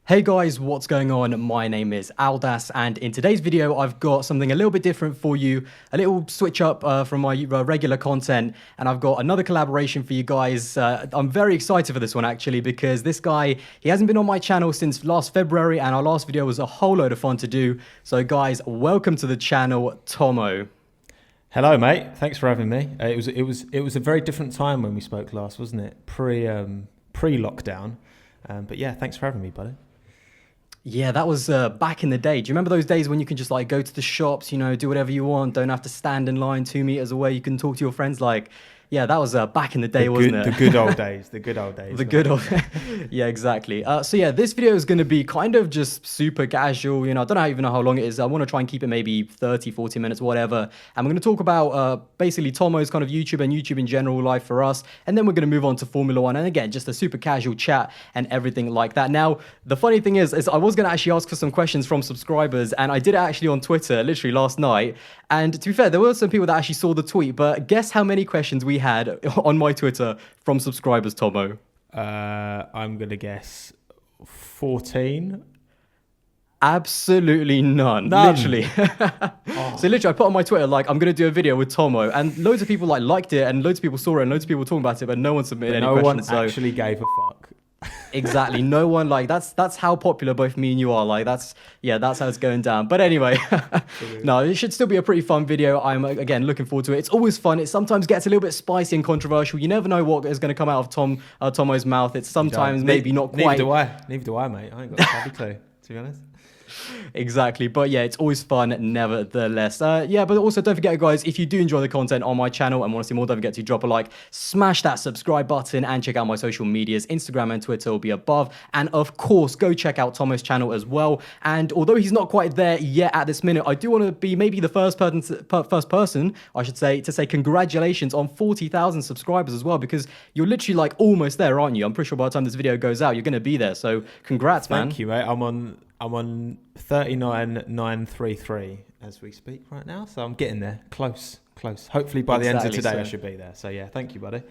Hey guys, what's going on? My name is Aldas, and in today's video, I've got something a little bit different for you, a little switch up from my regular content, and I've got another collaboration for you guys. I'm very excited for this one actually, because this guy, he hasn't been on my channel since last February, and our last video was a whole load of fun to do. So guys, welcome to the channel, Tommo. Hello, mate. Thanks for having me. It was a very different time when we spoke last, wasn't it? Pre-lockdown. But yeah, thanks for having me, buddy. Yeah, that was back in the day. Do you remember those days when you can just like go to the shops, do whatever you want, don't have to stand in line 2 meters away, you can talk to your friends? Like, yeah, that was back in the day, wasn't it? The good old days. The good old days. The good old, yeah, exactly. So yeah, this video is going to be kind of just super casual. I don't even know how long it is. I want to try and keep it maybe 30, 40 minutes, whatever. And we're going to talk about basically Tommo's kind of YouTube and YouTube in general life for us. And then we're going to move on to Formula One. And again, just a super casual chat and everything like that. Now, the funny thing is I was going to actually ask for some questions from subscribers. And I did it actually on Twitter, literally last night. And to be fair, there were some people that actually saw the tweet. But guess how many questions we had on my Twitter from subscribers, Tommo? I'm going to guess 14. Absolutely none. Literally. So literally, I put on my Twitter, like, I'm going to do a video with Tommo, and loads of people liked it, and loads of people saw it, and loads of people talking about it, but no one submitted any questions. No one actually gave a fuck. Exactly. No one, like, that's how popular both me and you are. Like, that's how it's going down. But anyway, no, it should still be a pretty fun video. I'm, again, looking forward to it. It's always fun. It sometimes gets a little bit spicy and controversial. You never know what is going to come out of Tommo's mouth. It's sometimes maybe not quite. Neither do I, mate. I ain't got a clue, to be honest. Exactly, but yeah, it's always fun nevertheless. Yeah, but also don't forget, guys, if you do enjoy the content on my channel and want to see more, don't forget to drop a like, smash that subscribe button, and check out my social medias. Instagram and Twitter will be above, and of course go check out Tommo's channel as well. And although he's not quite there yet at this minute, I do want to be maybe the first person I should say to say congratulations on 40,000 subscribers as well, because you're literally like almost there, aren't you? I'm pretty sure by the time this video goes out, you're going to be there. So congrats, man. Thank you, mate. I'm on 39,933 as we speak right now, so I'm getting there, close. Hopefully by the end of today, I should be there. So yeah, thank you, buddy.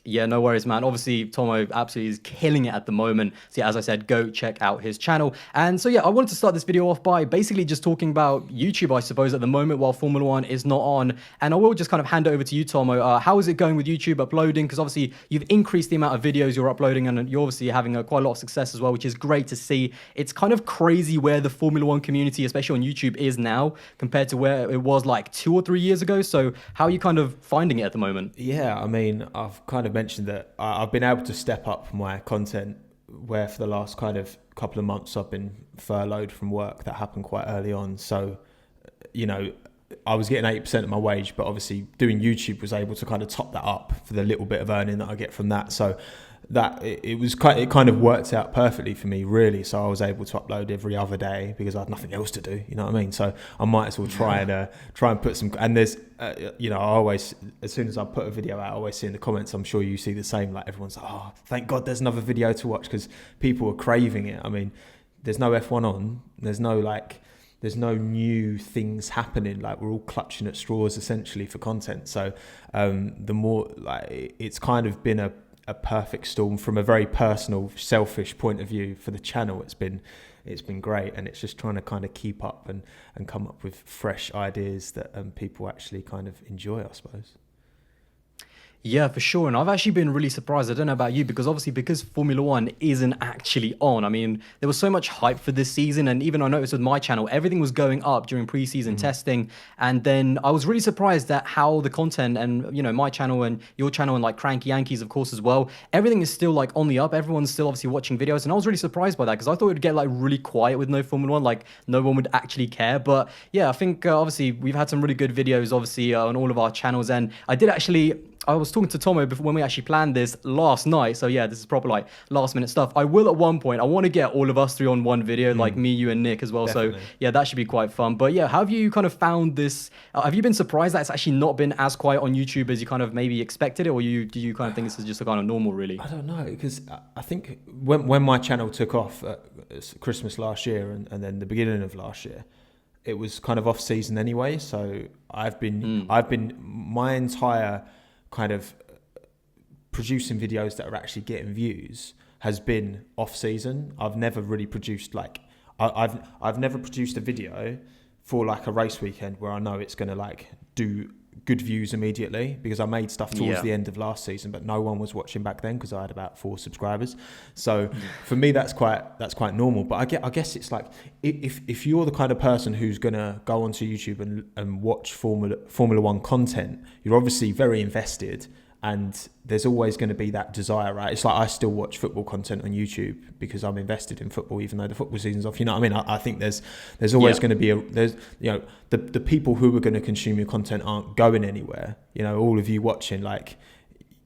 Yeah, no worries, man. Obviously, Tommo absolutely is killing it at the moment. So yeah, as I said, go check out his channel. And so yeah, I wanted to start this video off by basically just talking about YouTube, I suppose, at the moment while Formula One is not on. And I will just kind of hand it over to you, Tommo. How is it going with YouTube uploading? Because obviously you've increased the amount of videos you're uploading, and you're obviously having quite a lot of success as well, which is great to see. It's kind of crazy where the Formula One community, especially on YouTube, is now compared to where it was like 2 or 3 years ago. So how are you kind of finding it at the moment? Yeah, I mean, I've kind of mentioned that I've been able to step up my content, where for the last kind of couple of months I've been furloughed from work. That happened quite early on, so I was getting 80% of my wage, but obviously doing YouTube was able to kind of top that up for the little bit of earning that I get from that. So that it kind of worked out perfectly for me, really. So I was able to upload every other day because I had nothing else to do. You know what I mean? So I might as well try and put some. And there's I always, as soon as I put a video out, I always see in the comments, I'm sure you see the same, like everyone's like, oh, thank God there's another video to watch, because people are craving it. I mean, there's no F1 on, there's no new things happening. Like, we're all clutching at straws essentially for content. So the more, like, it's kind of been a perfect storm from a very personal, selfish point of view for the channel. It's been great, and it's just trying to kind of keep up and come up with fresh ideas that people actually kind of enjoy, I suppose. Yeah, for sure. And I've actually been really surprised. I don't know about you, because obviously because Formula One isn't actually on. I mean, there was so much hype for this season. And even I noticed with my channel, everything was going up during preseason testing. And then I was really surprised at how the content and, my channel and your channel and like Cranky Yankees, of course, as well. Everything is still like on the up. Everyone's still obviously watching videos. And I was really surprised by that, because I thought it would get like really quiet with no Formula One. Like no one would actually care. But yeah, I think obviously we've had some really good videos, obviously, on all of our channels. And I was talking to Tommo before when we actually planned this last night. So yeah, this is proper like last minute stuff. I will at one point, I want to get all of us three on one video, like me, you and Nick as well. Definitely. So yeah, that should be quite fun. But yeah, how have you kind of found this? Have you been surprised that it's actually not been as quiet on YouTube as you kind of maybe expected it? Or do you kind of think this is just a kind of normal, really? I don't know, because I think when my channel took off at Christmas last year and then the beginning of last year, it was kind of off season anyway. So I've been my entire kind of producing videos that are actually getting views has been off season. I've never really produced I've never produced a video for like a race weekend where I know it's going to like do good views immediately, because I made stuff towards the end of last season, but no one was watching back then because I had about 4 subscribers. So for me, that's quite normal. But I guess it's like, if you're the kind of person who's going to go onto YouTube and watch Formula One content, you're obviously very invested. And there's always going to be that desire, right? It's like I still watch football content on YouTube because I'm invested in football, even though the football season's off. You know what I mean? I think there's always going to be the people who are going to consume your content aren't going anywhere. You know, all of you watching, like,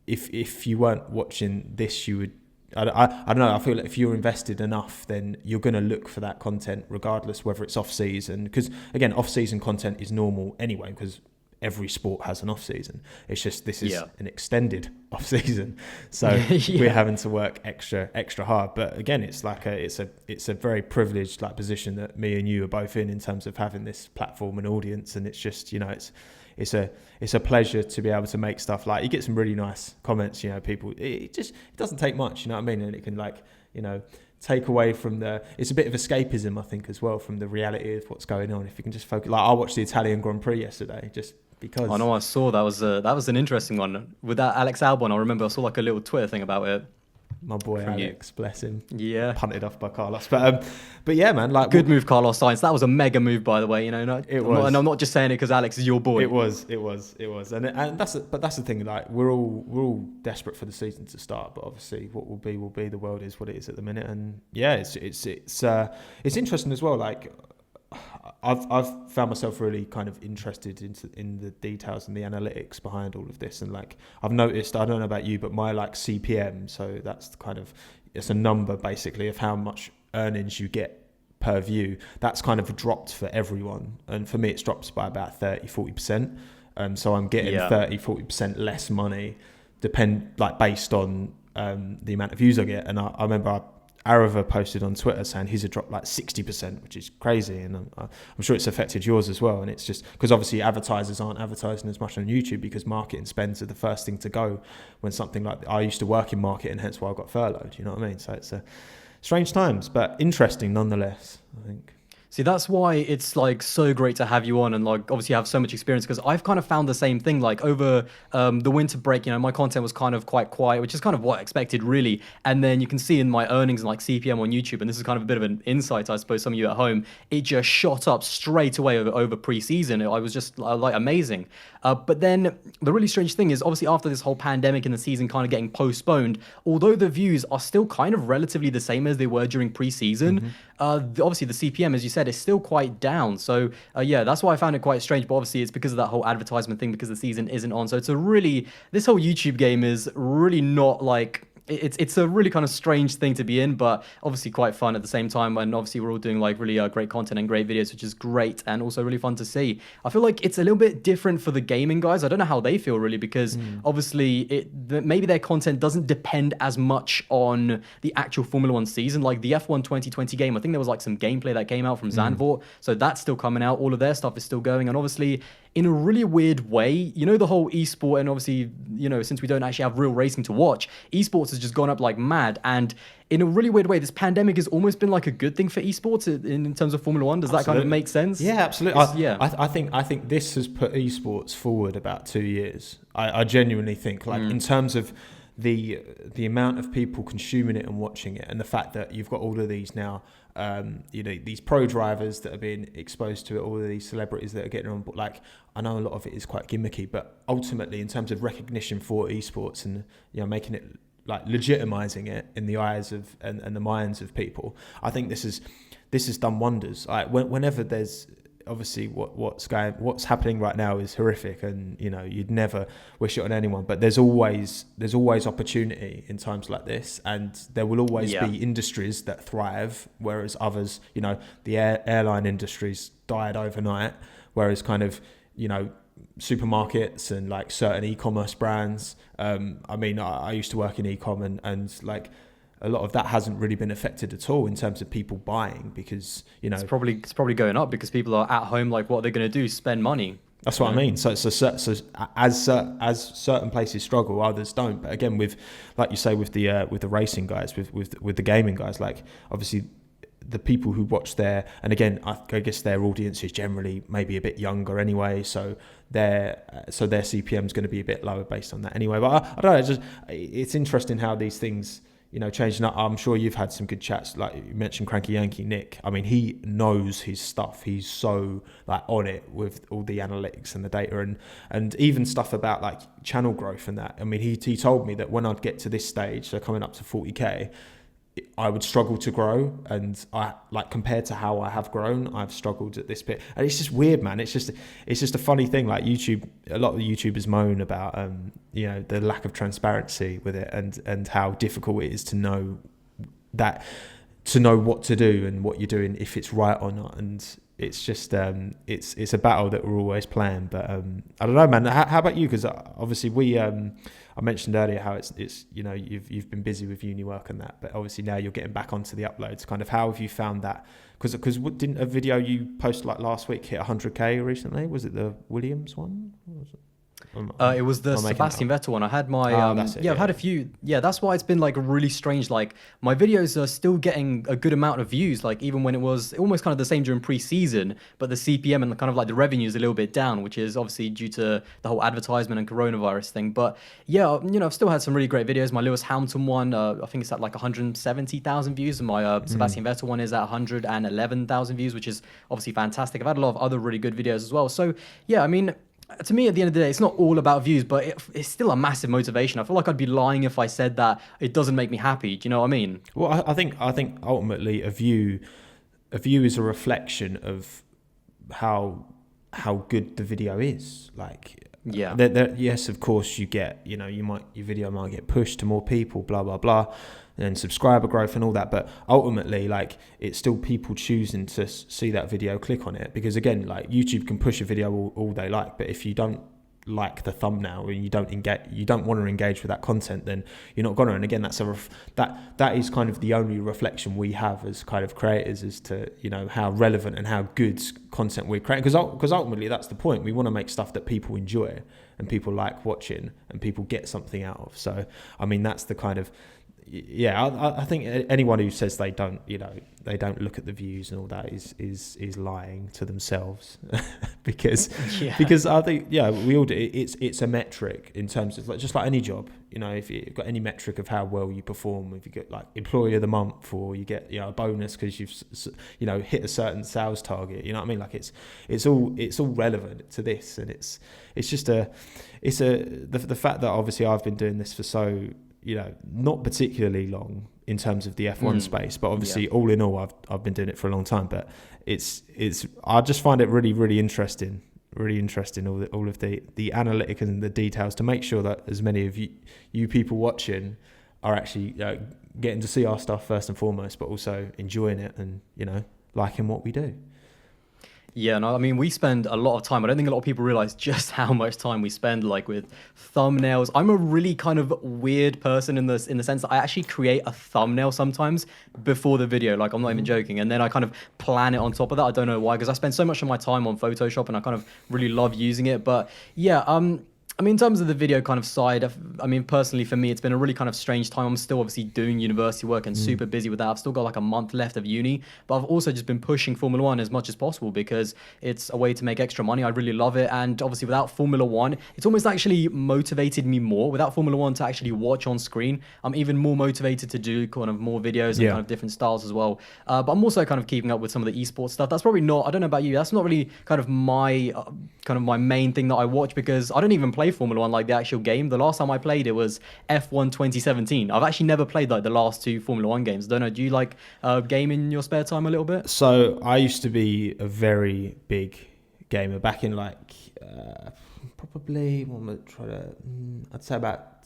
if you weren't watching this, you would. I don't know. I feel like if you're invested enough, then you're going to look for that content regardless whether it's off season. Because again, off season content is normal anyway, because every sport has an off season. It's just this is an extended off season, so we're having to work extra hard. But again, it's like it's a very privileged like position that me and you are both in terms of having this platform and audience. And it's just, you know, it's a pleasure to be able to make stuff. Like, you get some really nice comments, you know, people. It doesn't take much, you know what I mean? And it can, like, you know, take away from it's a bit of escapism, I think, as well, from the reality of what's going on. If you can just focus, like I watched the Italian Grand Prix yesterday, just because. I know, I saw that was an interesting one with that Alex Albon. I remember I saw like a little Twitter thing about it. My boy Alex, bless him. Yeah, punted off by Carlos, but yeah, man, like, good move, Carlos Sainz. That was a mega move, by the way. You know, and I'm not just saying it because Alex is your boy. It was, and that's the thing. Like, we're all desperate for the season to start, but obviously, what will be. The world is what it is at the minute, and yeah, it's interesting as well. Like, I've found myself really kind of interested in the details and the analytics behind all of this, and like, I've noticed, I don't know about you, but my like CPM, so that's kind of, it's a number basically of how much earnings you get per view. That's kind of dropped for everyone, and for me it's dropped by about 30-40%. So I'm getting 30-40% less money based on the amount of views I get. And I remember Arava posted on Twitter saying his had dropped like 60%, which is crazy, and I'm sure it's affected yours as well. And it's just because obviously advertisers aren't advertising as much on YouTube, because marketing spends are the first thing to go when something like, I used to work in marketing, hence why I got furloughed, you know what I mean? So it's strange times, but interesting nonetheless, I think. See, that's why it's like so great to have you on, and like obviously you have so much experience, because I've kind of found the same thing. Like over the winter break, you know, my content was kind of quite quiet, which is kind of what I expected, really. And then you can see in my earnings and like CPM on YouTube, and this is kind of a bit of an insight, I suppose, some of you at home, it just shot up straight away over pre-season. I was just like amazing. But then the really strange thing is, obviously after this whole pandemic and the season kind of getting postponed, although the views are still kind of relatively the same as they were during pre-season, obviously the CPM, as you said, is still quite down. So yeah, that's why I found it quite strange. But obviously it's because of that whole advertisement thing, because the season isn't on. So it's this whole YouTube game is really not like, it's a really kind of strange thing to be in, but obviously quite fun at the same time. And obviously we're all doing like really great content and great videos, which is great, and also really fun to see. I feel like it's a little bit different for the gaming guys. I don't know how they feel really, because obviously maybe their content doesn't depend as much on the actual Formula One season. Like the F1 2020 game, I think there was like some gameplay that came out from Zandvoort, so that's still coming out. All of their stuff is still going, and obviously in a really weird way, you know, the whole esport, and obviously, you know, since we don't actually have real racing to watch, esports has just gone up like mad. And in a really weird way, this pandemic has almost been like a good thing for esports in terms of Formula One. Does that kind of make sense? Yeah, absolutely. I think this has put esports forward about 2 years. I genuinely think, like, in terms of the amount of people consuming it and watching it, and the fact that you've got all of these now, you know, these pro drivers that are being exposed to it, all of these celebrities that are getting on board. Like, I know a lot of it is quite gimmicky, but ultimately in terms of recognition for esports and, you know, making it, like, legitimizing it in the eyes of and the minds of people, I think this has done wonders. Like, whenever there's obviously what's happening right now is horrific, and, you know, you'd never wish it on anyone, but there's always opportunity in times like this, and there will always be industries that thrive, whereas others, you know, the airline industry's died overnight, whereas kind of, you know, supermarkets and like certain e-commerce brands, I mean, I used to work in e-com, and like a lot of that hasn't really been affected at all in terms of people buying, because, you know, it's probably going up because people are at home. Like, what are they going to do? Spend money? That's what I mean. So as certain places struggle, others don't. But again, with, like you say, with the racing guys, with the gaming guys, like obviously the people who watch and again, I guess their audience is generally maybe a bit younger anyway, so their CPM is going to be a bit lower based on that anyway. But I don't know. It's interesting how these things, you know, changing up. I'm sure you've had some good chats, like you mentioned Cranky Yankee Nick. I mean, he knows his stuff. He's so like on it with all the analytics and the data and even stuff about like channel growth and that. I mean, he told me that when I'd get to this stage, so coming up to 40k, I would struggle to grow, and I like compared to how I have grown, I've struggled at this bit, and it's just weird, man. It's just a funny thing. Like YouTube, a lot of the YouTubers moan about you know, the lack of transparency with it, and how difficult it is to know what to do and what you're doing, if it's right or not. And it's just it's a battle that we're always playing. But I don't know, man. How about you? Because obviously I mentioned earlier how it's you know, you've been busy with uni work and that, but obviously now you're getting back onto the uploads. Kind of how have you found that? Because didn't a video you post like last week hit 100k recently? Was it the Williams one? What was it? It was the Sebastian Vettel one. I had my I've had a few. Yeah, that's why it's been like really strange. Like my videos are still getting a good amount of views. Like even when it was almost kind of the same during pre-season, but the CPM and the kind of like the revenue is a little bit down, which is obviously due to the whole advertisement and coronavirus thing. But yeah, you know, I've still had some really great videos. My Lewis Hamilton one, I think it's at like 170,000 views, and my Sebastian Vettel one is at 111,000 views, which is obviously fantastic. I've had a lot of other really good videos as well. So yeah, I mean, to me, at the end of the day, it's not all about views, but it's still a massive motivation. I feel like I'd be lying if I said that it doesn't make me happy. Do you know what I mean? Well, I think ultimately a view is a reflection of how good the video is. Like, yeah, yes, of course, you get, you know, your video might get pushed to more people, blah blah blah, and subscriber growth and all that, but ultimately, like, it's still people choosing to see that video, click on it, because again, like, YouTube can push a video all they like, but if you don't like the thumbnail and you don't want to engage with that content, then you're not gonna. And again, that's that is kind of the only reflection we have as kind of creators as to, you know, how relevant and how good content we're creating, because ultimately that's the point. We want to make stuff that people enjoy and people like watching and people get something out of. So I mean, that's the kind of, yeah, I think anyone who says they don't look at the views and all that is lying to themselves. because I think, yeah, we all do. It's a metric in terms of, like, just like any job, you know, if you've got any metric of how well you perform, if you get like employee of the month, or you get, you know, a bonus because you've, you know, hit a certain sales target, you know what I mean? Like it's all relevant to this, and it's just the fact that obviously I've been doing this for so, you know, not particularly long in terms of the F1 space, but obviously all in all, I've been doing it for a long time. But it's I just find it really interesting, all of the analytics and the details, to make sure that as many of you people watching are actually getting to see our stuff first and foremost, but also enjoying it and, you know, liking what we do. Yeah, no, I mean, we spend a lot of time. I don't think a lot of people realize just how much time we spend, like, with thumbnails. I'm a really kind of weird person in the sense that I actually create a thumbnail sometimes before the video. Like, I'm not even joking. And then I kind of plan it on top of that. I don't know why, because I spend so much of my time on Photoshop and I kind of really love using it. But yeah, I mean, in terms of the video kind of side, I mean, personally for me, it's been a really kind of strange time. I'm still obviously doing university work and super busy with that. I've still got like a month left of uni, but I've also just been pushing Formula One as much as possible because it's a way to make extra money. I really love it. And obviously without Formula One, it's almost actually motivated me more. Without Formula One to actually watch on screen, I'm even more motivated to do kind of more videos and kind of different styles as well. But I'm also kind of keeping up with some of the esports stuff. That's probably not, I don't know about you, that's not really kind of my main thing that I watch, because I don't even play Formula One, like the actual game. The last time I played it was F1 2017. I've actually never played like the last two Formula One games. I don't know, do you like game in your spare time a little bit? So I used to be a very big gamer back in like probably I'd say about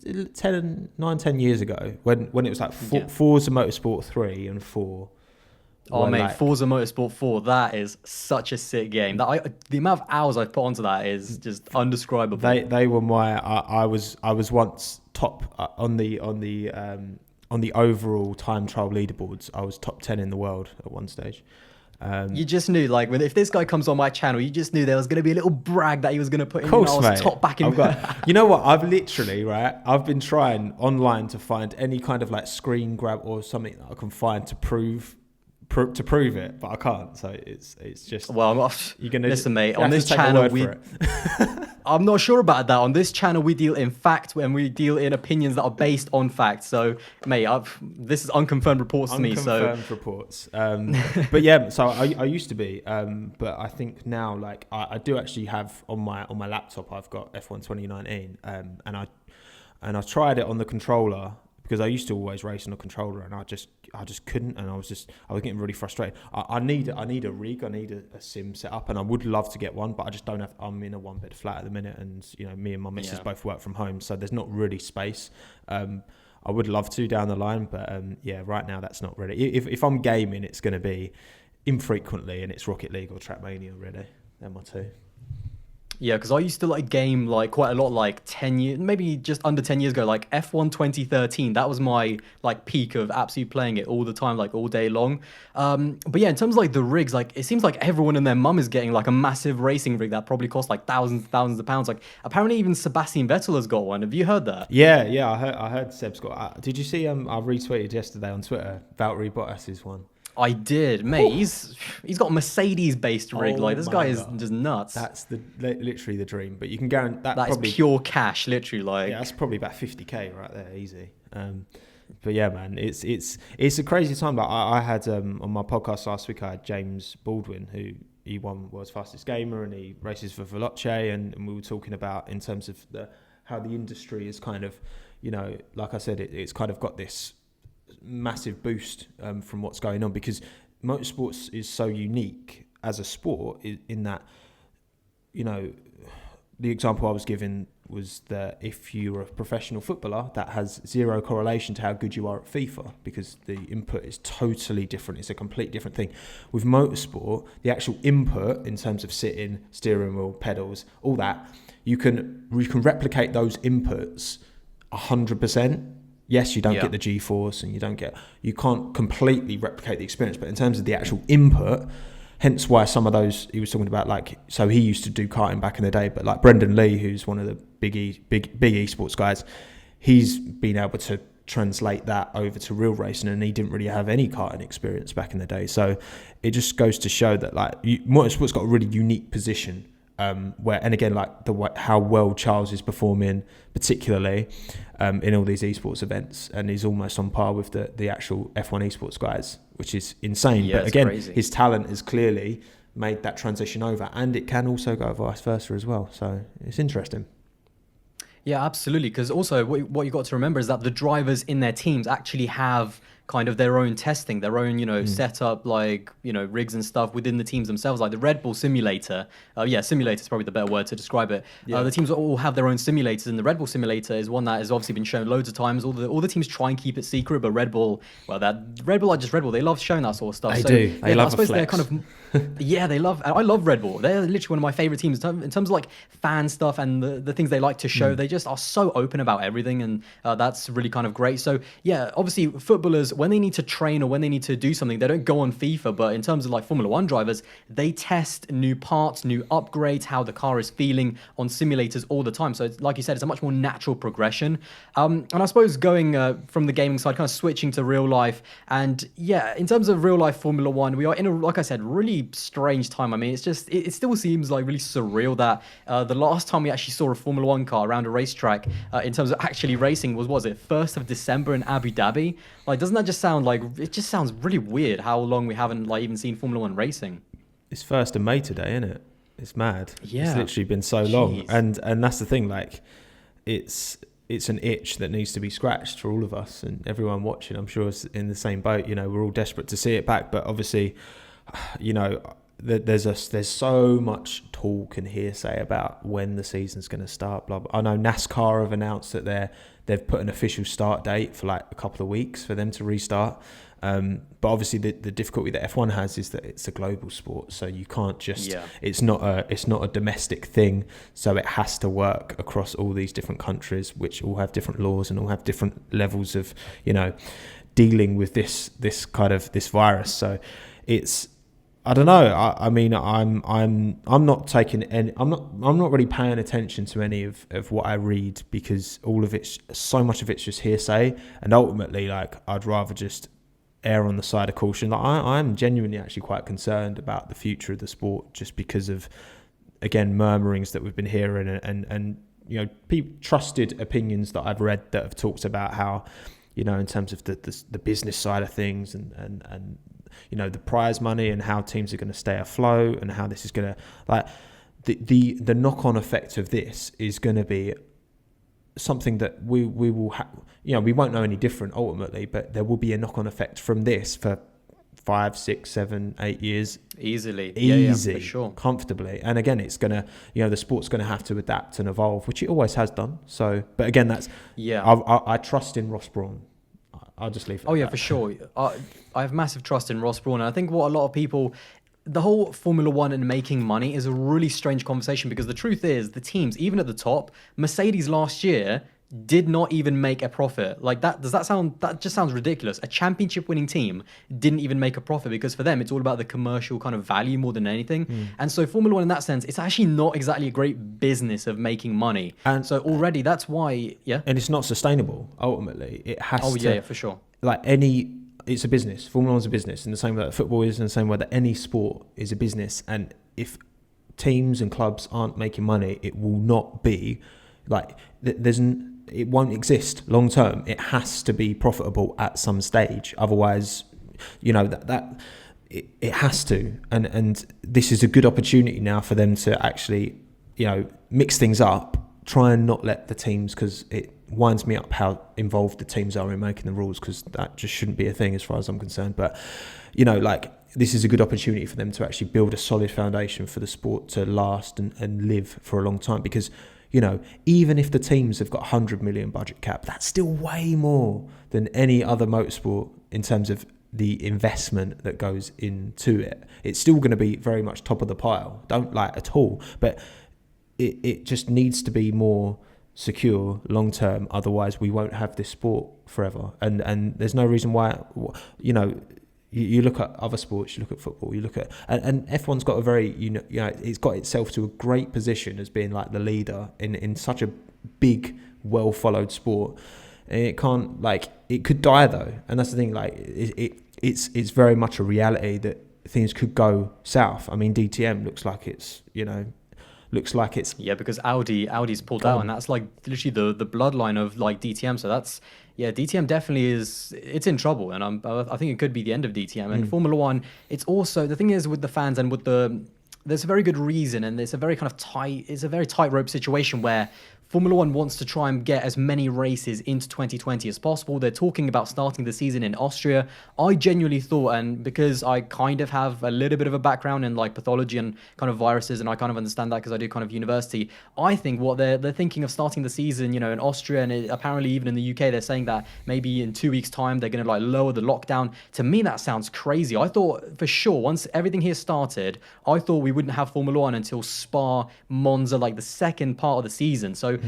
10 years ago, when it was like Forza Motorsport 3 and 4. Oh mate, like, Forza Motorsport 4, that is such a sick game. The amount of hours I've put onto that is just undescribable. They were my I was once top on the overall time trial leaderboards. I was top 10 in the world at one stage. You just knew, like, if this guy comes on my channel, you just knew there was going to be a little brag that he was going to put in. Of course, I was mate. top backing. You know what? I've been trying online to find any kind of like screen grab or something that I can find to prove it, but I can't. So it's just. Well, you're gonna listen, mate. On this channel, I'm not sure about that. On this channel, we deal in fact when we deal in opinions that are based on fact. So, mate, this is unconfirmed reports to me. So unconfirmed reports. But yeah, so I used to be, but I think now, like, I do actually have on my laptop, I've got F1 2019, and I tried it on the controller. Because I used to always race on a controller, and I just couldn't, and I was getting really frustrated. I need a rig, I need a sim set up, and I would love to get one, but I just don't have. I'm in a 1-bed flat at the minute, and me and my missus both work from home, so there's not really space. I would love to down the line, but right now that's not ready. If I'm gaming, it's going to be infrequently, and it's Rocket League or Trackmania. Really, they're my two. Yeah, because I used to like game like quite a lot, like 10 years, maybe just under 10 years ago, like F1 2013. That was my like peak of absolutely playing it all the time, like all day long. But yeah, in terms of like the rigs, like it seems like everyone and their mum is getting like a massive racing rig that probably costs like thousands of pounds. Like apparently even Sebastian Vettel has got one. Have you heard that? Yeah, I heard Seb's got. Did you see? I retweeted yesterday on Twitter Valtteri Bottas's one. I did, mate. He's got a Mercedes-based rig. Like this guy is just nuts. That's literally the dream. But you can guarantee that probably, is pure cash, literally. Like that's probably about 50k right there, easy. But yeah, man, it's a crazy time. But I had on my podcast last week, I had James Baldwin, who he won World's Fastest Gamer, and he races for Veloce, and we were talking about in terms of how the industry is kind of, like I said, it's kind of got this massive boost from what's going on, because motorsports is so unique as a sport in that, the example I was given was that if you're a professional footballer, that has zero correlation to how good you are at FIFA, because the input is totally different. It's a complete different thing. With motorsport, the actual input in terms of sitting, steering wheel, pedals, all that, you can replicate those inputs 100%. Yes, you don't get the G-force, and you can't completely replicate the experience, but in terms of the actual input, hence why some of those he was talking about, like, so he used to do karting back in the day, but like Brendan Lee, who's one of the big esports guys, he's been able to translate that over to real racing, and he didn't really have any karting experience back in the day. So it just goes to show that like motorsport's got a really unique position. Where, and again, like how well Charles is performing, particularly in all these esports events, and he's almost on par with the actual F1 esports guys, which is insane. Yeah, but again, crazy. His talent has clearly made that transition over, and it can also go vice versa as well. So it's interesting. Yeah, absolutely. Because also what you got to remember is that the drivers in their teams actually have kind of their own testing, their own, setup, like, rigs and stuff within the teams themselves. Like the Red Bull simulator. Simulator is probably the better word to describe it. Yeah. The teams all have their own simulators, and the Red Bull simulator is one that has obviously been shown loads of times. All the teams try and keep it secret, but Red Bull are just Red Bull. They love showing that sort of stuff. They do. They love a flex. They're kind of, I love Red Bull. They're literally one of my favorite teams in terms of like fan stuff and the things they like to show. They just are so open about everything, and that's really kind of great. So yeah, obviously footballers, when they need to train or when they need to do something, they don't go on FIFA, but in terms of like Formula One drivers, they test new parts, new upgrades, how the car is feeling on simulators all the time. So it's, like you said, it's a much more natural progression. And I suppose going from the gaming side, kind of switching to real life, and yeah, in terms of real life Formula One, we are in a, like I said, really strange time. I mean, it's just, it still seems like really surreal that the last time we actually saw a Formula One car around a racetrack in terms of actually racing was it 1st of December in Abu Dhabi? Like, doesn't that just sound like, it just sounds really weird how long we haven't like even seen Formula One racing. It's 1st of May today, isn't it? It's mad. Yeah. It's literally been so long. And that's the thing, like, it's an itch that needs to be scratched for all of us, and everyone watching, I'm sure, is in the same boat. We're all desperate to see it back, but obviously, there's so much talk and hearsay about when the season's going to start. Blah, blah. I know NASCAR have announced that they've put an official start date for like a couple of weeks for them to restart. But obviously the difficulty that F1 has is that it's a global sport, so you can't just it's not a domestic thing, so it has to work across all these different countries, which all have different laws and all have different levels of dealing with this virus. So it's I don't know. I mean, I'm not taking any. I'm not really paying attention to any of what I read, because all of it's so much of it's just hearsay, and ultimately, like, I'd rather just err on the side of caution. Like, I'm genuinely actually quite concerned about the future of the sport, just because of, again, murmurings that we've been hearing, and you know, trusted opinions that I've read that have talked about how, you know, in terms of the business side of things, and you know, the prize money, and how teams are going to stay afloat, and how this is going to, like, the knock-on effect of this is going to be something that we will have. You know, we won't know any different ultimately, but there will be a knock-on effect from this for 5, 6, 7, 8 years easily, yeah, for sure, comfortably. And again, it's gonna, you know, the sport's gonna have to adapt and evolve, which it always has done. So, but again, that's I trust in Ross Brawn. I'll just leave it. Oh yeah, for sure. I have massive trust in Ross Brawn, and I think what a lot of people, the whole Formula One and making money is a really strange conversation, because the truth is, the teams, even at the top, Mercedes last year did not even make a profit. Like, that just sounds ridiculous. A championship winning team didn't even make a profit, because for them it's all about the commercial kind of value more than anything. And so Formula One, in that sense, it's actually not exactly a great business of making money. And so already that's why, and it's not sustainable ultimately. It has to, yeah, for sure. Like, it's a business. Formula One's a business in the same way that football is, in the same way that any sport is a business. And if teams and clubs aren't making money, it will not be, like, it won't exist long term. It has to be profitable at some stage. Otherwise, you know, it has to. And this is a good opportunity now for them to actually, you know, mix things up, try and not let the teams, because it winds me up how involved the teams are in making the rules, because that just shouldn't be a thing as far as I'm concerned. But, you know, like, this is a good opportunity for them to actually build a solid foundation for the sport to last and live for a long time, because, you know, even if the teams have got 100 million budget cap, that's still way more than any other motorsport in terms of the investment that goes into it. It's still going to be very much top of the pile. Don't like at all. But it just needs to be more secure long term. Otherwise, we won't have this sport forever. And there's no reason why, you know, you look at other sports, you look at football, you look at, and F1's got a very, you know, it's got itself to a great position as being like the leader in such a big, well followed sport. And it can't, like, it could die though, and that's the thing. Like, it's very much a reality that things could go south. I mean, DTM looks like it's, you know, because Audi's pulled out, and that's like literally the bloodline of like DTM. So that's, yeah, DTM definitely it's in trouble, and I think it could be the end of DTM. And Formula One, it's also, the thing is with the fans and with there's a very good reason, and it's a very tightrope situation where Formula One wants to try and get as many races into 2020 as possible. They're talking about starting the season in Austria. I genuinely thought, and because I kind of have a little bit of a background in like pathology and kind of viruses, and I kind of understand that because I do kind of university, I think what they're thinking of starting the season, you know, in Austria, and apparently even in the UK, they're saying that maybe in 2 weeks' time they're going to like lower the lockdown. To me, that sounds crazy. I thought for sure once everything here started, I thought we wouldn't have Formula One until Spa, Monza, like the second part of the season. So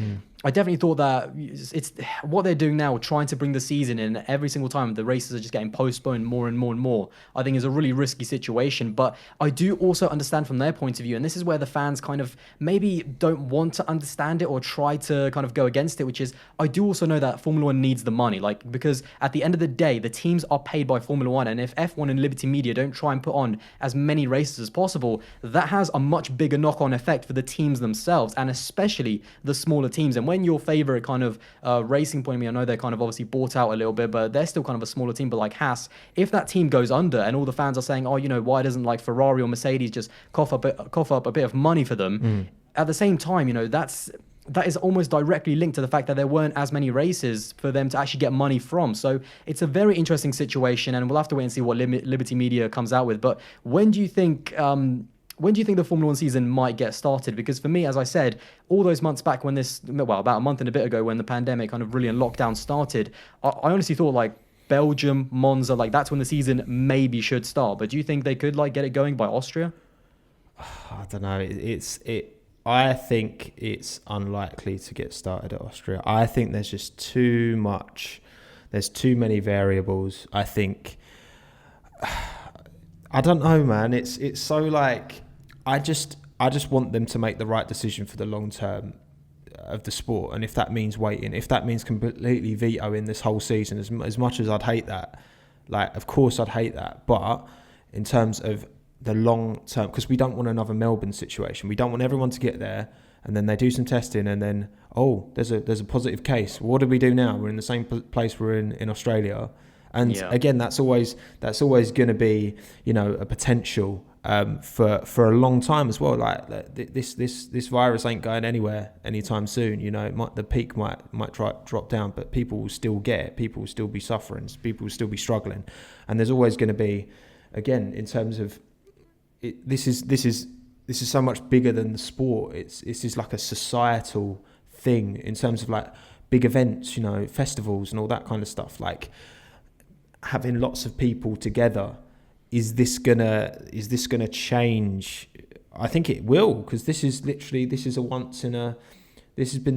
I definitely thought that it's what they're doing now, trying to bring the season in every single time. The races are just getting postponed more and more and more. I think is a really risky situation. But I do also understand from their point of view, and this is where the fans kind of maybe don't want to understand it or try to kind of go against it, which is, I do also know that Formula One needs the money, like, because at the end of the day, the teams are paid by Formula One, and if F1 and Liberty Media don't try and put on as many races as possible, that has a much bigger knock-on effect for the teams themselves, and especially the smaller teams. And when your favorite kind of Racing Point, I know they're kind of obviously bought out a little bit, but they're still kind of a smaller team. But like Haas, if that team goes under and all the fans are saying, oh, you know, why doesn't like Ferrari or Mercedes just cough up a bit of money for them? At the same time, you know, that is almost directly linked to the fact that there weren't as many races for them to actually get money from. So it's a very interesting situation, and we'll have to wait and see what Liberty Media comes out with. But when do you think the Formula One season might get started? Because for me, as I said, all those months back when about a month and a bit ago when the pandemic kind of really and lockdown started, I honestly thought like Belgium, Monza, like that's when the season maybe should start. But do you think they could like get it going by Austria? I don't know. I think it's unlikely to get started at Austria. I think there's just too much. There's too many variables. I think I don't know, man. It's so like I just want them to make the right decision for the long term of the sport, and if that means waiting, if that means completely vetoing this whole season, as much as I'd hate that, like of course I'd hate that, but in terms of the long term, because we don't want another Melbourne situation. We don't want everyone to get there and then they do some testing and then there's a positive case. What do we do now? We're in the same place we're in Australia. And again, that's always going to be, a potential for a long time as well. Like this virus ain't going anywhere anytime soon. The peak might drop down, but people will still get it. People will still be suffering. People will still be struggling, and there's always going to be, again, in terms of it, this is so much bigger than the sport. It's just like a societal thing in terms of like big events, festivals and all that kind of stuff. Like, having lots of people together, is this gonna change? I think it will, because this has been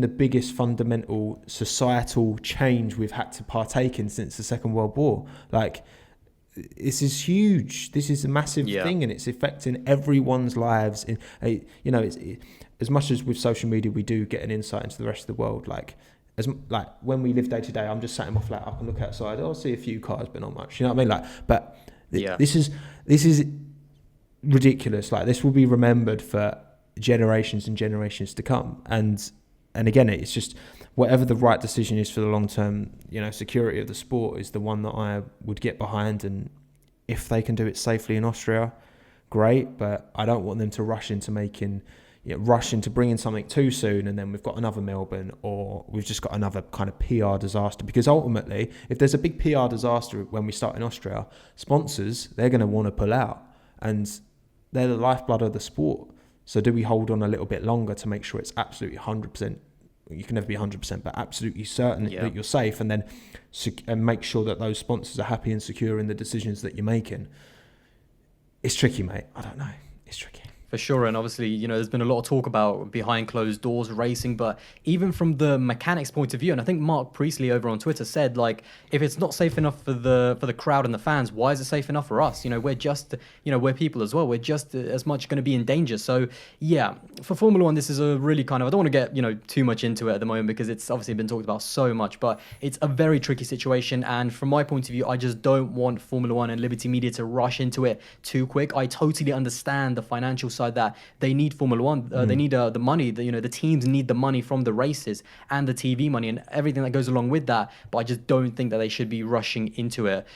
the biggest fundamental societal change we've had to partake in since the Second World War. Like, this is huge. This is a massive thing, and it's affecting everyone's lives. As much as with social media we do get an insight into the rest of the world, like when we live day to day, I'm just sat in my flat, I can look outside, I'll see a few cars, but not much. You know what I mean? Like, but this is ridiculous. Like, this will be remembered for generations and generations to come. And again, it's just whatever the right decision is for the long term, security of the sport is the one that I would get behind. And if they can do it safely in Austria, great. But I don't want them to rush into bringing something too soon, and then we've got another Melbourne, or we've just got another kind of PR disaster. Because ultimately, if there's a big PR disaster when we start in Austria, sponsors, they're going to want to pull out, and they're the lifeblood of the sport. So do we hold on a little bit longer to make sure it's absolutely 100%? You can never be 100%, but absolutely certain that you're safe, and then and make sure that those sponsors are happy and secure in the decisions that you're making. It's tricky, mate. I don't know. It's tricky. For sure, and obviously, there's been a lot of talk about behind closed doors racing, but even from the mechanics point of view, and I think Mark Priestley over on Twitter said, like, if it's not safe enough for the crowd and the fans, why is it safe enough for us? We're just, we're people as well. We're just as much going to be in danger. So, yeah, for Formula One, this is a really kind of, I don't want to get, too much into it at the moment because it's obviously been talked about so much, but it's a very tricky situation. And from my point of view, I just don't want Formula One and Liberty Media to rush into it too quick. I totally understand the financial side that they need Formula One. They need the money. The teams need the money from the races and the TV money and everything that goes along with that. But I just don't think that they should be rushing into it.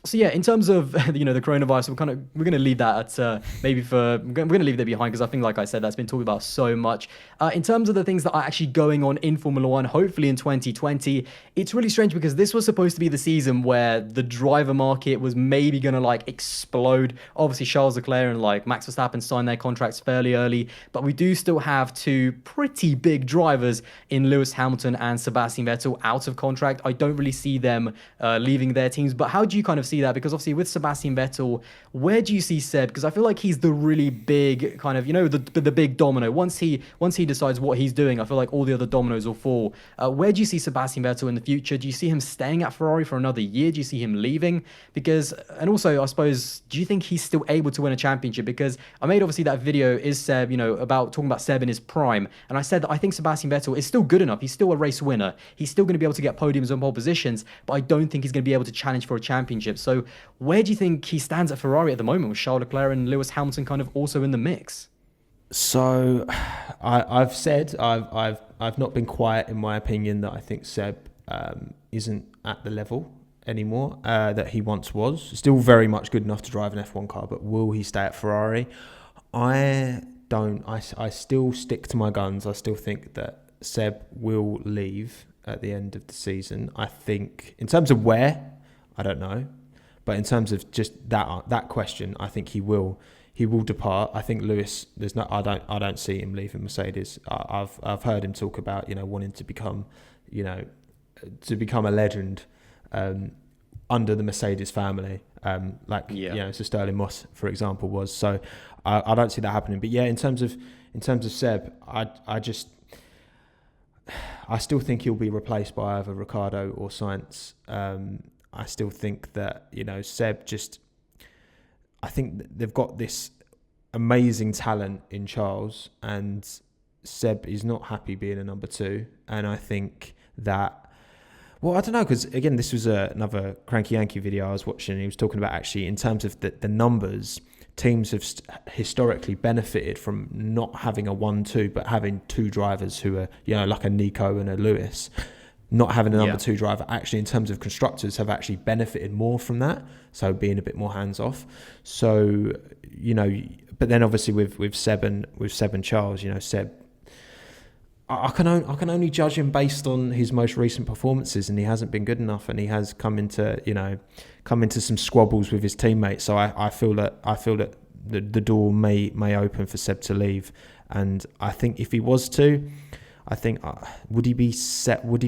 So yeah, in terms of the coronavirus, we're going to leave that at we're going to leave that behind because I think, like I said, that's been talked about so much. In terms of the things that are actually going on in Formula One, hopefully in 2020, it's really strange because this was supposed to be the season where the driver market was maybe going to explode. Obviously, Charles Leclerc and Max Verstappen signed their contracts fairly early, but we do still have two pretty big drivers in Lewis Hamilton and Sebastian Vettel out of contract. I don't really see them leaving their teams, but how do you kind of see that? Because obviously with Sebastian Vettel, where do you see Seb? Because I feel like he's the really big kind of, the big domino. Once he decides what he's doing, I feel like all the other dominoes will fall. Where do you see Sebastian Vettel in the future? Do you see him staying at Ferrari for another year? Do you see him leaving? Because, and also, I suppose, do you think he's still able to win a championship? Because I made obviously that video, is Seb, about talking about Seb in his prime. And I said that I think Sebastian Vettel is still good enough. He's still a race winner. He's still going to be able to get podiums and pole positions, but I don't think he's going to be able to challenge for a championship. So where do you think he stands at Ferrari at the moment with Charles Leclerc and Lewis Hamilton kind of also in the mix? So I've said I've not been quiet in my opinion that I think Seb isn't at the level anymore that he once was. Still very much good enough to drive an F1 car, but will he stay at Ferrari? I don't. I still stick to my guns. I still think that Seb will leave at the end of the season. I think in terms of where, I don't know. But in terms of just that question, I think he will depart. I think Lewis, I don't see him leaving Mercedes. I've heard him talk about wanting to become a legend under the Mercedes family, so Sterling Moss, for example, was. So I don't see that happening. But yeah, in terms of Seb, I still think he'll be replaced by either Ricciardo or Sainz. I still think that, Seb just... I think they've got this amazing talent in Charles, and Seb is not happy being a number 2. And I think that, well, I don't know, because again, this was another Cranky Yankee video I was watching, and he was talking about actually in terms of the numbers, teams have historically benefited from not having a 1-2, but having 2 drivers who are, like a Nico and a Lewis. Not having a number 2 driver, actually, in terms of constructors, have actually benefited more from that. So being a bit more hands off. So, but then obviously with Seb and Charles, Seb, I can only judge him based on his most recent performances, and he hasn't been good enough, and he has come into some squabbles with his teammates. So I feel that the door may open for Seb to leave, and I think if he was to, I think would he settle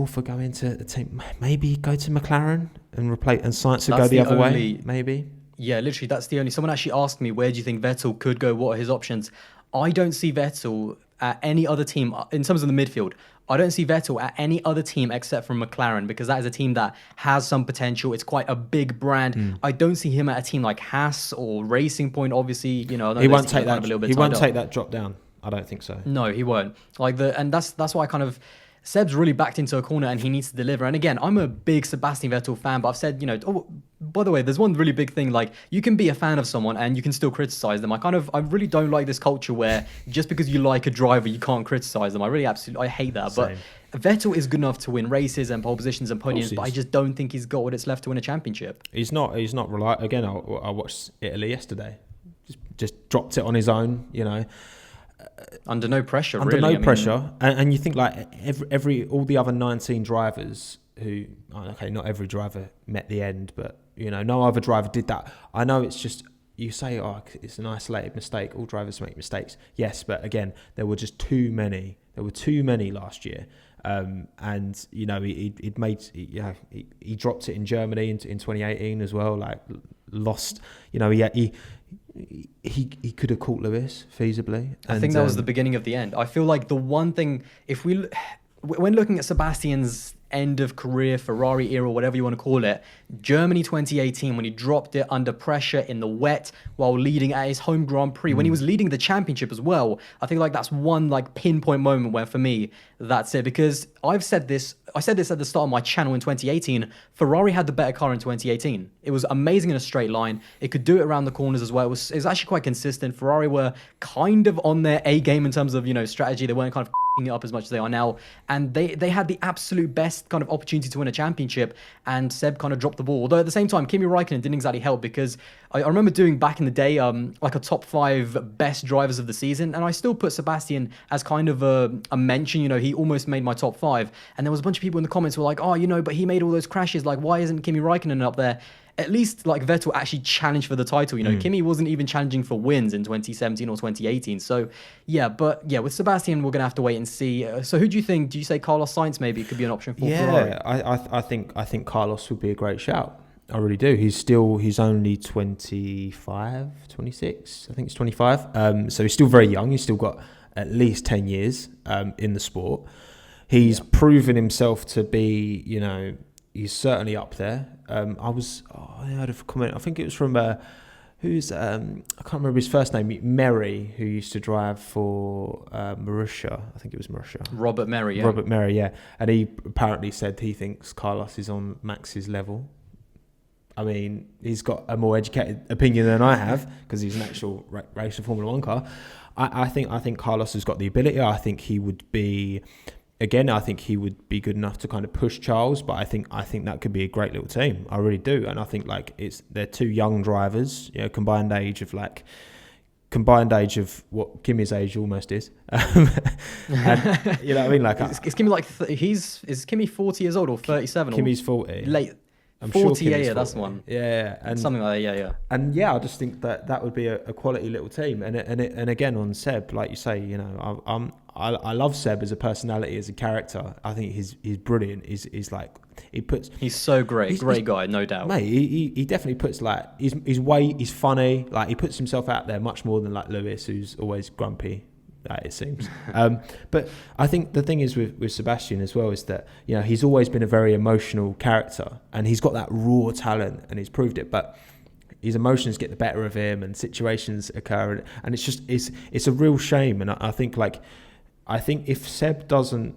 for going to a team? Maybe go to McLaren and replace, and Sainz would go the other way. Maybe. Yeah, literally, that's the only. Someone actually asked me, where do you think Vettel could go? What are his options? I don't see Vettel at any other team in terms of the midfield. I don't see Vettel at any other team except for McLaren, because that is a team that has some potential. It's quite a big brand. I don't see him at a team like Haas or Racing Point. Obviously, he won't take that. He won't take that drop down. I don't think so. No, he won't. And that's why I kind of. Seb's really backed into a corner, and he needs to deliver. And again, I'm a big Sebastian Vettel fan, but I've said, by the way, there's one really big thing. Like, you can be a fan of someone and you can still criticize them. I really don't like this culture where just because you like a driver, you can't criticize them. I hate that. Same. But Vettel is good enough to win races and pole positions and podiums, but I just don't think he's got what it's left to win a championship. He's not reliable. Again, I watched Italy yesterday. Just dropped it on his own, Under no pressure, Under really. no pressure. And you think like all the other 19 drivers who, okay, not every driver met the end, but, no other driver did that. I know it's just, you say, it's an isolated mistake. All drivers make mistakes. Yes, but again, there were just too many. There were too many last year. And, he dropped it in Germany in 2018 as well, like lost, he could have caught Lewis feasibly. I think that was the beginning of the end. I feel like the one thing, when looking at Sebastian's end of career, Ferrari era, whatever you want to call it, Germany 2018, when he dropped it under pressure in the wet while leading at his home Grand Prix, when he was leading the championship as well, I think like that's one like pinpoint moment where for me, that's it. Because I said this at the start of my channel in 2018, Ferrari had the better car in 2018. It was amazing in a straight line. It could do it around the corners as well. It was actually quite consistent. Ferrari were kind of on their A game in terms of, strategy. They weren't kind of it up as much as they are now, and they had the absolute best kind of opportunity to win a championship, and Seb kind of dropped the ball. Although at the same time, Kimi Raikkonen didn't exactly help, because I remember doing back in the day like a top 5 best drivers of the season, and I still put Sebastian as kind of a mention. He almost made my top 5, and there was a bunch of people in the comments who were like, but he made all those crashes, like why isn't Kimi Raikkonen up there? At least like Vettel actually challenged for the title. Kimi wasn't even challenging for wins in 2017 or 2018. So with Sebastian, we're gonna have to wait and see. So who do you think? Do you say Carlos Sainz maybe could be an option for Ferrari? Yeah, I think Carlos would be a great shout. I really do. He's only 25, 26. I think it's 25. So he's still very young. He's still got at least 10 years in the sport. He's proven himself to be, he's certainly up there. I heard a comment. I think it was from I can't remember his first name. Merry, who used to drive for Marussia. I think it was Marussia. Robert Merry, yeah. Robert Merry, yeah. And he apparently said he thinks Carlos is on Max's level. I mean, he's got a more educated opinion than I have, because he's an actual racer Formula One car. I think Carlos has got the ability. I think he would be. Again, I think he would be good enough to kind of push Charles, but I think that could be a great little team. I really do, and I think like they're 2 young drivers, combined age of what Kimi's age almost is. And, you know what I mean? Like, is Kimi is Kimi 40 years old or 37? Kimi's 40. Late. I'm 40, sure yeah, that's one. Yeah, and something like that, yeah. And yeah, I just think that would be a quality little team. And again on Seb, like you say, I love Seb as a personality, as a character. I think he's brilliant. He's like he's so great, great guy, no doubt. Mate, he definitely puts like he's funny. Like he puts himself out there much more than like Lewis, who's always grumpy. it seems. But I think the thing is with Sebastian as well is that, you know, he's always been a very emotional character, and he's got that raw talent, and he's proved it. But his emotions get the better of him, and situations occur, and it's a real shame. And I think if Seb doesn't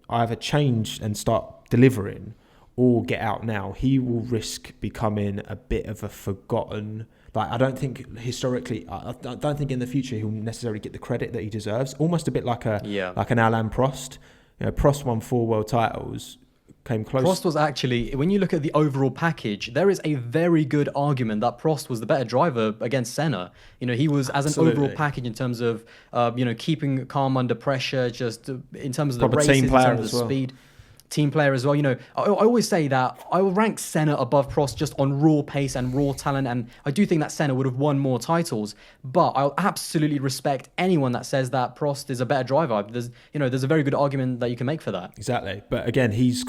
either change and start delivering or get out now, he will risk becoming a bit of a forgotten. Like, I don't think historically, I don't think in the future he'll necessarily get the credit that he deserves. Almost a bit like an Alain Prost. You know, Prost won 4 world titles, came close. Prost was actually, when you look at the overall package, there is a very good argument that Prost was the better driver against Senna. You know, he was, as an overall package in terms of, keeping calm under pressure, just in terms of the races, in terms of the speed. Team player as well. You know, I always say that I will rank Senna above Prost just on raw pace and raw talent, and I do think that Senna would have won more titles, but I'll absolutely respect anyone that says that Prost is a better driver. There's a very good argument that you can make for that. Exactly. But again, he's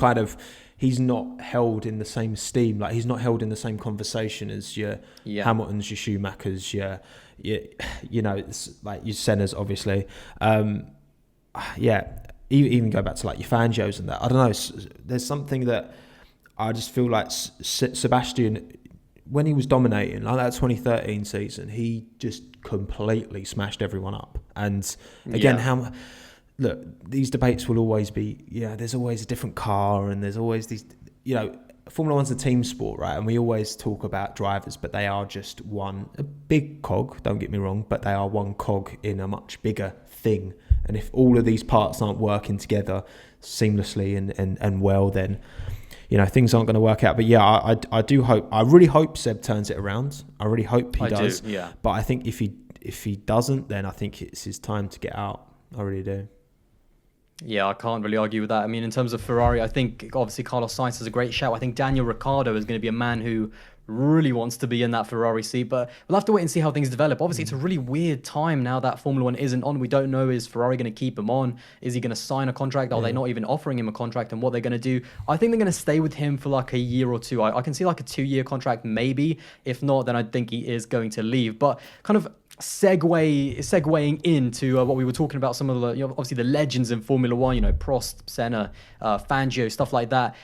not held in the same esteem. Like, he's not held in the same conversation as your Hamiltons, your Schumachers, it's like your Sennas, obviously. Even go back to like your Fangios and that. I don't know. There's something that I just feel like Sebastian, when he was dominating, like that 2013 season, he just completely smashed everyone up. And again, look, these debates will always be, there's always a different car, and there's always these, Formula One's a team sport, right? And we always talk about drivers, but they are just a big cog, don't get me wrong, but they are one cog in a much bigger thing. And if all of these parts aren't working together seamlessly and well, then, things aren't going to work out. But I really hope Seb turns it around. I really hope he does. But I think if he doesn't, then I think it's his time to get out. I really do. Yeah, I can't really argue with that. I mean, in terms of Ferrari, I think obviously Carlos Sainz is a great shout. I think Daniel Ricciardo is going to be a man who really wants to be in that Ferrari seat, but we'll have to wait and see how things develop. Obviously, it's a really weird time now that Formula One isn't on. We don't know, is Ferrari going to keep him on? Is he going to sign a contract? Are they not even offering him a contract, and what they're going to do? I think they're going to stay with him for like a year or two. I can see like a 2-year contract maybe. If not, then I think he is going to leave. But kind of segueing into what we were talking about, some of the, obviously the legends in Formula One, Prost, Senna, Fangio, stuff like that.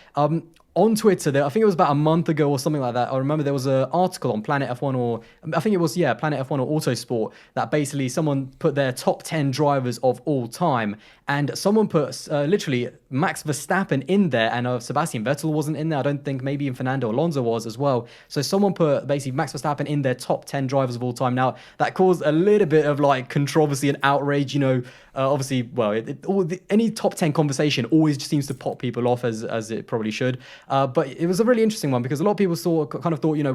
On Twitter, I think it was about a month ago or something like that, I remember there was an article on Planet F1 Planet F1 or Autosport, that basically someone put their top 10 drivers of all time, and someone put literally Max Verstappen in there, and Sebastian Vettel wasn't in there. I don't think, maybe even Fernando Alonso was as well. So someone put basically Max Verstappen in their top 10 drivers of all time. Now, that caused a little bit of like controversy and outrage, obviously, well, any top 10 conversation always just seems to pop people off, as it probably should. But it was a really interesting one, because a lot of people thought,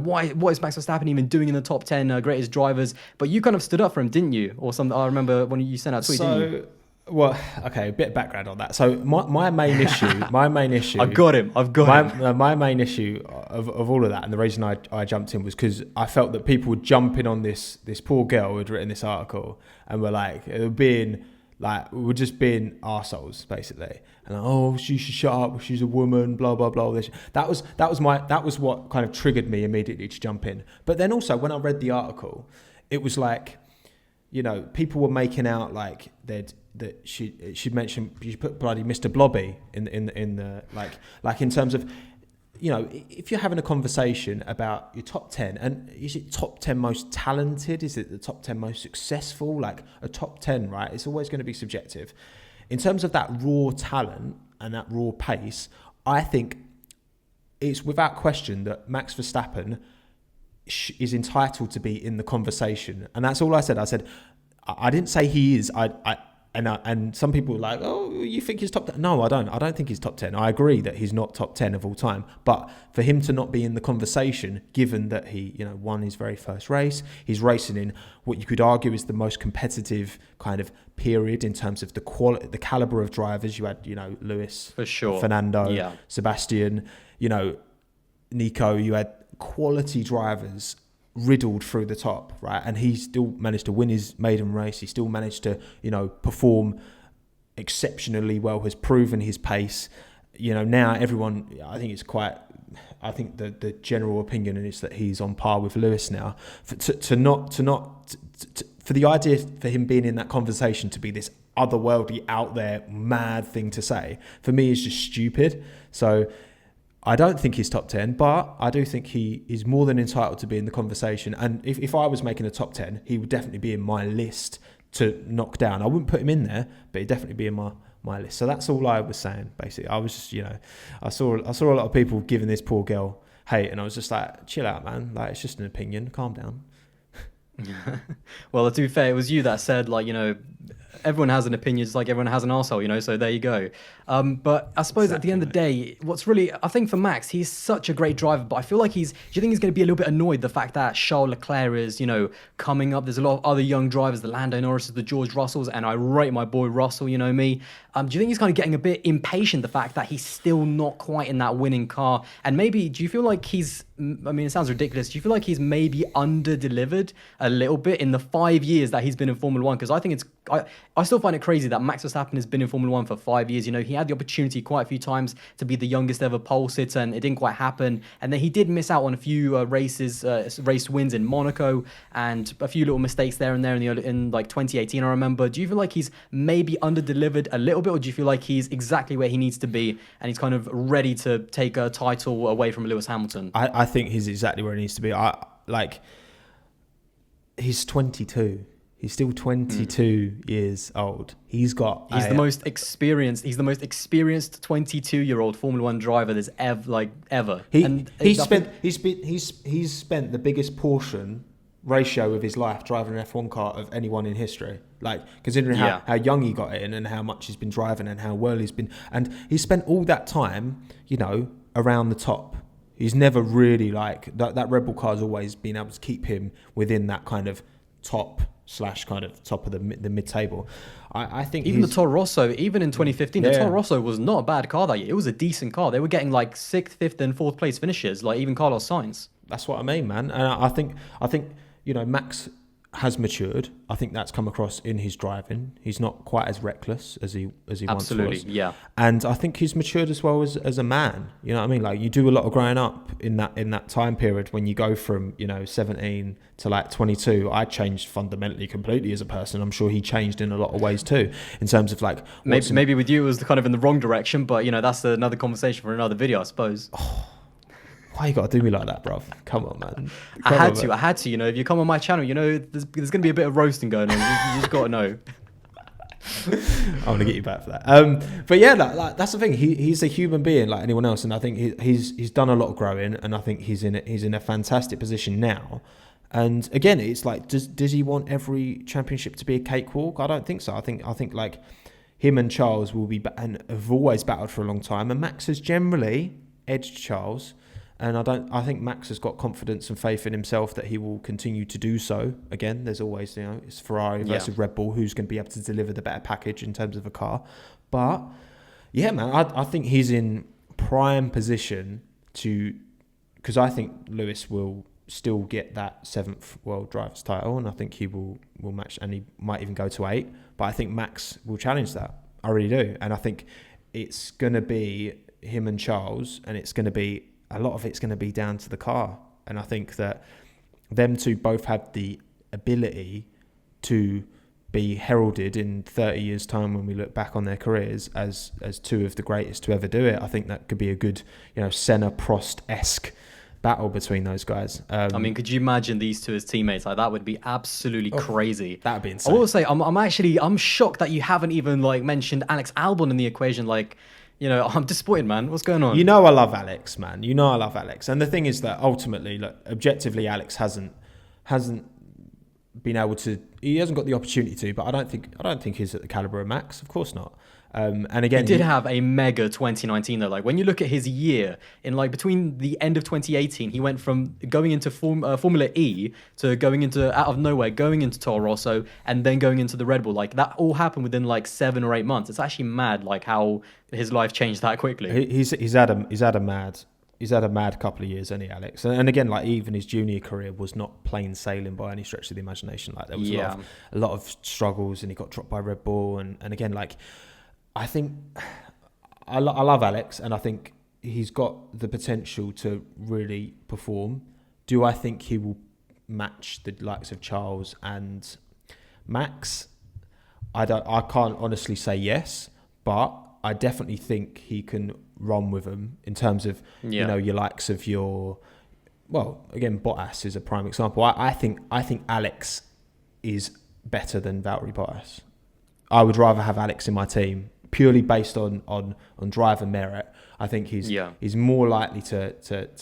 what is Max Verstappen even doing in the top 10 greatest drivers? But you kind of stood up for him, didn't you? Or something. I remember when you sent out a tweet, didn't you? Well, okay, a bit of background on that. So my main issue, I've got him. My main issue of all of that, and the reason I jumped in, was because I felt that people were jumping on this poor girl who had written this article, and were like, we're just being arseholes, basically. And she should shut up, she's a woman, blah blah blah. That was what kind of triggered me immediately to jump in. But then also, when I read the article, it was like, people were making out like she'd mentioned, she put bloody Mr. Blobby in the like in terms of, if you're having a conversation about your top 10, and is it top 10 most talented? Is it the top 10 most successful? Like a top 10, right? It's always going to be subjective. In terms of that raw talent and that raw pace, I think it's without question that Max Verstappen is entitled to be in the conversation. And that's all I said. I said, I didn't say he is. And some people were like, you think he's top 10? No, I don't. I don't think he's top 10. I agree that he's not top 10 of all time. But for him to not be in the conversation, given that he, won his very first race, he's racing in what you could argue is the most competitive kind of period in terms of the quality, the caliber of drivers. You had, Lewis, for sure, Fernando, Sebastian, Nico. You had quality drivers riddled through the top, right? And he still managed to win his maiden race. He still managed to, perform exceptionally well, has proven his pace. now everyone, I think the general opinion is that he's on par with Lewis now. For the idea for him being in that conversation to be this otherworldly, out there, mad thing to say, for me is just stupid. So I don't think he's top 10, but I do think he is more than entitled to be in the conversation. And if I was making a top 10, he would definitely be in my list to knock down. I wouldn't put him in there, but he'd definitely be in my list. So that's all I was saying, basically. I was just, I saw a lot of people giving this poor girl hate, and I was just like, chill out, man. Like, it's just an opinion. Calm down. Well, to be fair, it was you that said, like, everyone has an opinion, just like everyone has an arsehole, so there you go. But I suppose at the end of the day, what's really, I think for Max, he's such a great driver, but I feel like do you think he's going to be a little bit annoyed the fact that Charles Leclerc is, coming up? There's a lot of other young drivers, the Lando Norrises, the George Russells, and I rate my boy Russell, me. Do you think he's kind of getting a bit impatient, the fact that he's still not quite in that winning car? And maybe, do you feel like it sounds ridiculous, do you feel like he's maybe under-delivered a little bit in the 5 years that he's been in Formula 1? Because I think I still find it crazy that Max Verstappen has been in Formula 1 for 5 years. He had the opportunity quite a few times to be the youngest ever pole sitter, and it didn't quite happen. And then he did miss out on a few race wins in Monaco, and a few little mistakes there and there in like 2018, I remember. Do you feel like he's maybe under-delivered a little bit, or do you feel like he's exactly where he needs to be and he's kind of ready to take a title away from Lewis Hamilton? I think he's exactly where he needs to be. He's 22. He's still 22 years old. He's the most experienced 22-year-old Formula 1 driver there's ever. He's spent the biggest portion ratio of his life driving an F1 car of anyone in history. Like, considering how young he got in and how much he's been driving and how well he's been, and he spent all that time, around the top. He's never really that Red Bull car has always been able to keep him within that kind of top of the mid-table. I think even the Toro Rosso, even in 2015, the Toro Rosso was not a bad car that year. It was a decent car. They were getting like 6th, 5th and 4th place finishes, like even Carlos Sainz. That's what I mean, man. And I think Max has matured. I think that's come across in his driving. He's not quite as reckless as he once was. Absolutely, yeah. And I think he's matured as well as a man. You know what I mean? Like, you do a lot of growing up in that time period when you go from 17 to like 22. I changed fundamentally, completely as a person. I'm sure he changed in a lot of ways too, in terms of like maybe with you it was kind of in the wrong direction, but that's another conversation for another video, I suppose. Why you gotta do me like that, bruv? Come on, man. I had to. If you come on my channel, there's gonna be a bit of roasting going on. You just gotta know. I want to get you back for that. But yeah, that's the thing. He's a human being like anyone else, and I think he's done a lot of growing, and I think he's in a fantastic position now. And again, it's like, does he want every championship to be a cakewalk? I don't think so. I think like him and Charles will be and have always battled for a long time, and Max has generally edged Charles. And I think Max has got confidence and faith in himself that he will continue to do so. Again, there's always, it's Ferrari versus Red Bull, who's going to be able to deliver the better package in terms of a car. But yeah, man, I think he's in prime position because I think Lewis will still get that 7th World Drivers title, and I think he will match, and he might even go to 8. But I think Max will challenge that. I really do. And I think it's going to be him and Charles, and a lot of it's going to be down to the car. And I think that them two both have the ability to be heralded in 30 years' time when we look back on their careers as two of the greatest to ever do it. I think that could be a good, Senna, Prost-esque battle between those guys. Could you imagine these two as teammates? Like, that would be absolutely crazy. That would be insane. I will say, I'm shocked that you haven't even mentioned Alex Albon in the equation. I'm disappointed, man. What's going on? I love Alex, man. I love Alex. And the thing is that ultimately, objectively, Alex hasn't been able to. He hasn't got the opportunity to. But I don't think he's at the caliber of Max. Of course not. And again, he did have a mega 2019 though. When you look at his year in between the end of 2018, he went from going into Formula E to going into out of nowhere, going into Toro Rosso, and then going into the Red Bull. That all happened within 7 or 8 months. It's actually mad, how his life changed that quickly. He's had a mad couple of years, any Alex. And again, even his junior career was not plain sailing by any stretch of the imagination. There was a lot of struggles, and he got dropped by Red Bull, and again, I think I love Alex, and I think he's got the potential to really perform. Do I think he will match the likes of Charles and Max? I can't honestly say yes, but I definitely think he can run with them in terms of you know, your likes of again, Bottas is a prime example. I think Alex is better than Valtteri Bottas. I would rather have Alex in my team purely based on driver merit. I think he's more likely to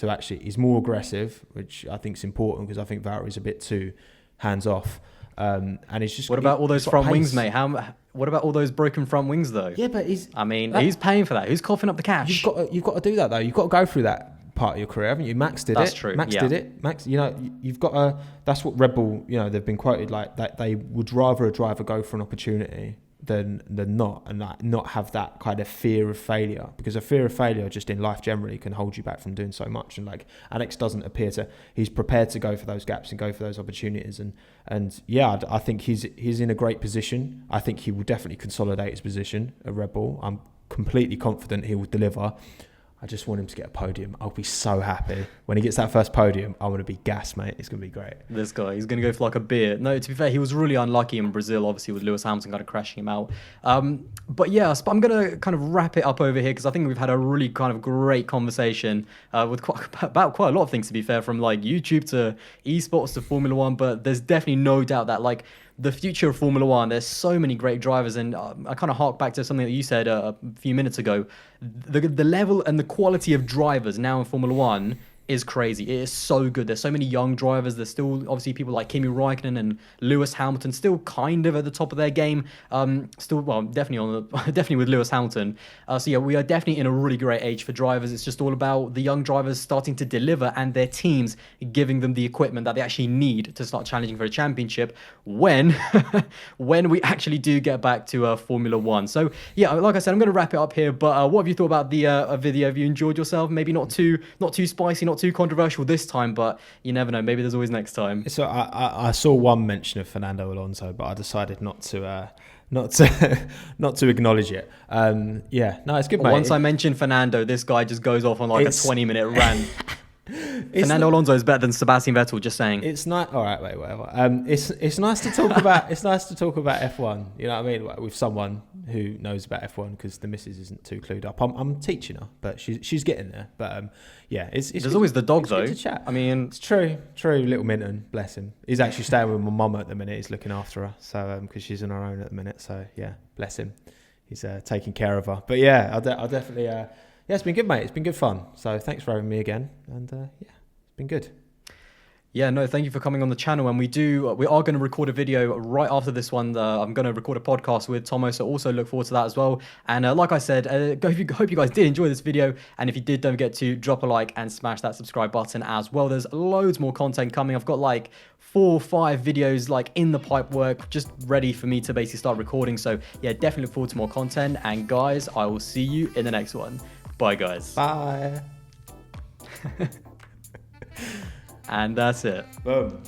actually, he's more aggressive, which I think is important because I think Valtteri's a bit too hands off. And it's just. What about all those front wings, mate? What about all those broken front wings, though? Yeah, but he's paying for that. Who's coughing up the cash? You've got to do that though. You've got to go through that part of your career, haven't you? Max did it. That's true. Max did it. Max, you know, you've got to. That's what Red Bull. You know, they've been quoted like that. They would rather a driver go for an opportunity than not, and like not have that kind of fear of failure, because a fear of failure just in life generally can hold you back from doing so much. And like Alex doesn't appear to, he's prepared to go for those gaps and go for those opportunities, and yeah, I think he's in a great position. I think he will definitely consolidate his position at Red Bull. I'm completely confident he will deliver. I just want him to get a podium. I'll be so happy. When he gets that first podium, I want to be gassed, mate. It's going to be great. This guy, he's going to go for like a beer. No, to be fair, he was really unlucky in Brazil, obviously, with Lewis Hamilton kind of crashing him out. But yeah, I'm going to kind of wrap it up over here because I think we've had a really kind of great conversation with about quite a lot of things, to be fair, from like YouTube to esports to Formula One. But there's definitely no doubt that like the future of Formula One, there's so many great drivers, and I kind of hark back to something that you said a few minutes ago. The level and the quality of drivers now in Formula One is crazy. It is so good. There's so many young drivers. There's still obviously people like Kimi Räikkönen and Lewis Hamilton still kind of at the top of their game. Definitely with Lewis Hamilton. So yeah, we are definitely in a really great age for drivers. It's just all about the young drivers starting to deliver and their teams giving them the equipment that they actually need to start challenging for a championship when we actually do get back to Formula One. So yeah, like I said, I'm going to wrap it up here. But what have you thought about the video? Have you enjoyed yourself? Maybe not too spicy, not too controversial this time, but you never know. Maybe there's always next time. So I saw one mention of Fernando Alonso, but I decided not to acknowledge it. It's good, mate. Once I mention Fernando, this guy just goes off on like a 20-minute rant. Fernando Alonso is better than Sebastian Vettel. Just saying. It's not all right. Wait, whatever. It's nice to talk about. It's nice to talk about F1. You know what I mean? With someone who knows about F1, because the missus isn't too clued up. I'm teaching her, but she's getting there. But it's there's always the dog though. To chat. I mean, it's true. Little Minton, bless him. He's actually staying with my mum at the minute. He's looking after her, so because she's on her own at the minute. So yeah, bless him. He's taking care of her. But yeah, I'll definitely. Yeah, it's been good, mate. It's been good fun. So thanks for having me again. And it's been good. Yeah, no, thank you for coming on the channel. And we are going to record a video right after this one. I'm going to record a podcast with Tommo, so also look forward to that as well. And like I said, hope you guys did enjoy this video. And if you did, don't forget to drop a like and smash that subscribe button as well. There's loads more content coming. I've got like 4 or 5 videos like in the pipe work, just ready for me to basically start recording. So yeah, definitely look forward to more content. And guys, I will see you in the next one. Bye, guys. Bye. And that's it. Boom.